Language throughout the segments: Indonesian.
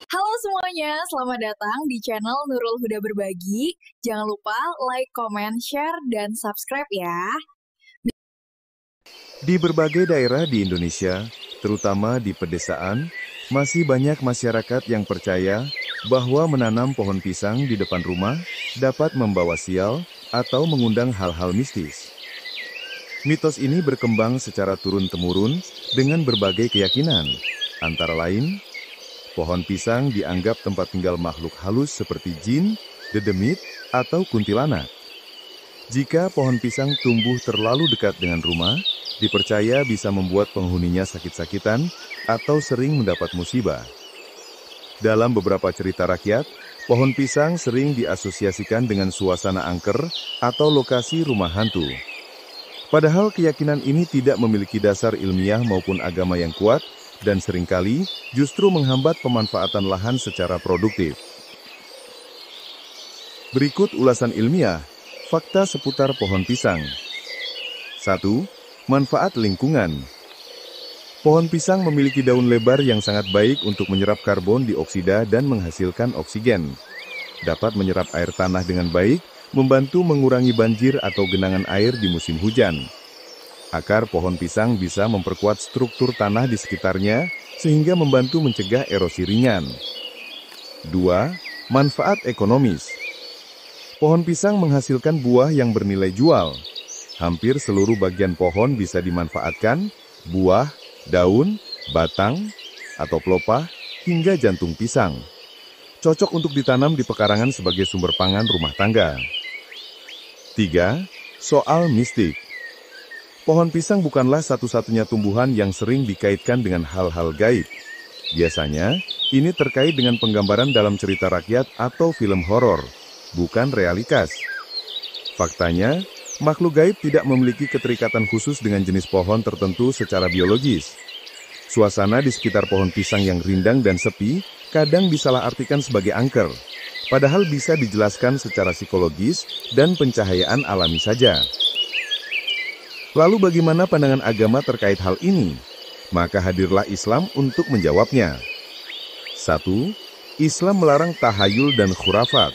Halo semuanya, selamat datang di channel Nurul Huda Berbagi. Jangan lupa like, comment, share, dan subscribe ya. Di berbagai daerah di Indonesia, terutama di pedesaan, masih banyak masyarakat yang percaya bahwa menanam pohon pisang di depan rumah dapat membawa sial atau mengundang hal-hal mistis. Mitos ini berkembang secara turun-temurun dengan berbagai keyakinan, antara lain, pohon pisang dianggap tempat tinggal makhluk halus seperti jin, dedemit, atau kuntilanak. Jika pohon pisang tumbuh terlalu dekat dengan rumah, dipercaya bisa membuat penghuninya sakit-sakitan atau sering mendapat musibah. Dalam beberapa cerita rakyat, pohon pisang sering diasosiasikan dengan suasana angker atau lokasi rumah hantu. Padahal keyakinan ini tidak memiliki dasar ilmiah maupun agama yang kuat, dan seringkali justru menghambat pemanfaatan lahan secara produktif. Berikut ulasan ilmiah, fakta seputar pohon pisang. 1. Manfaat lingkungan. Pohon pisang memiliki daun lebar yang sangat baik untuk menyerap karbon dioksida dan menghasilkan oksigen. Dapat menyerap air tanah dengan baik, membantu mengurangi banjir atau genangan air di musim hujan. Akar pohon pisang bisa memperkuat struktur tanah di sekitarnya, sehingga membantu mencegah erosi ringan. 2. Manfaat ekonomis. Pohon pisang menghasilkan buah yang bernilai jual. Hampir seluruh bagian pohon bisa dimanfaatkan, buah, daun, batang, atau pelepah, hingga jantung pisang. Cocok untuk ditanam di pekarangan sebagai sumber pangan rumah tangga. 3. Soal mistik. Pohon pisang bukanlah satu-satunya tumbuhan yang sering dikaitkan dengan hal-hal gaib. Biasanya, ini terkait dengan penggambaran dalam cerita rakyat atau film horor, bukan realitas. Faktanya, makhluk gaib tidak memiliki keterikatan khusus dengan jenis pohon tertentu secara biologis. Suasana di sekitar pohon pisang yang rindang dan sepi kadang disalahartikan sebagai angker, padahal bisa dijelaskan secara psikologis dan pencahayaan alami saja. Lalu bagaimana pandangan agama terkait hal ini? Maka hadirlah Islam untuk menjawabnya. 1. Islam melarang tahayul dan khurafat.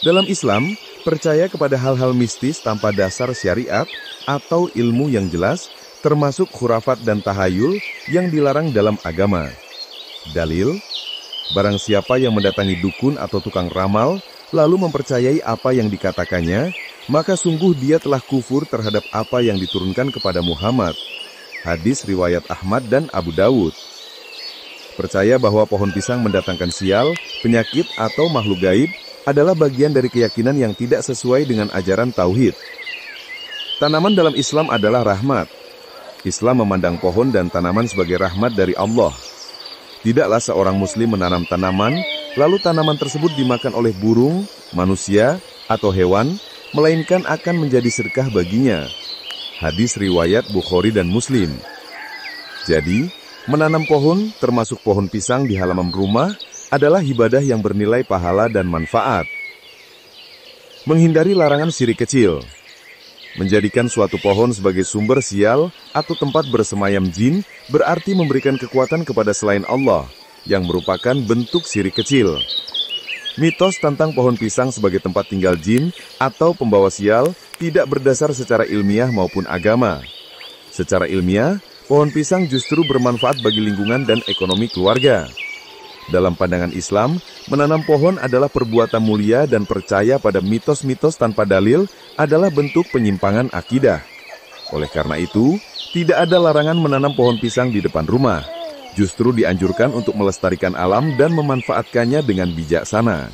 Dalam Islam, percaya kepada hal-hal mistis tanpa dasar syariat atau ilmu yang jelas, termasuk khurafat dan tahayul yang dilarang dalam agama. Dalil, barang siapa yang mendatangi dukun atau tukang ramal, lalu mempercayai apa yang dikatakannya, maka sungguh dia telah kufur terhadap apa yang diturunkan kepada Muhammad. Hadis riwayat Ahmad dan Abu Dawud. Percaya bahwa pohon pisang mendatangkan sial, penyakit atau makhluk gaib adalah bagian dari keyakinan yang tidak sesuai dengan ajaran tauhid. Tanaman dalam Islam adalah rahmat. Islam memandang pohon dan tanaman sebagai rahmat dari Allah. Tidaklah seorang muslim menanam tanaman, lalu tanaman tersebut dimakan oleh burung, manusia, atau hewan, melainkan akan menjadi sedekah baginya. Hadis riwayat Bukhari dan Muslim. Jadi, menanam pohon, termasuk pohon pisang di halaman rumah, adalah ibadah yang bernilai pahala dan manfaat. Menghindari larangan syirik kecil. Menjadikan suatu pohon sebagai sumber sial atau tempat bersemayam jin berarti memberikan kekuatan kepada selain Allah, yang merupakan bentuk syirik kecil. Mitos tentang pohon pisang sebagai tempat tinggal jin atau pembawa sial tidak berdasar secara ilmiah maupun agama. Secara ilmiah, pohon pisang justru bermanfaat bagi lingkungan dan ekonomi keluarga. Dalam pandangan Islam, menanam pohon adalah perbuatan mulia dan percaya pada mitos-mitos tanpa dalil adalah bentuk penyimpangan akidah. Oleh karena itu, tidak ada larangan menanam pohon pisang di depan rumah. Justru dianjurkan untuk melestarikan alam dan memanfaatkannya dengan bijaksana.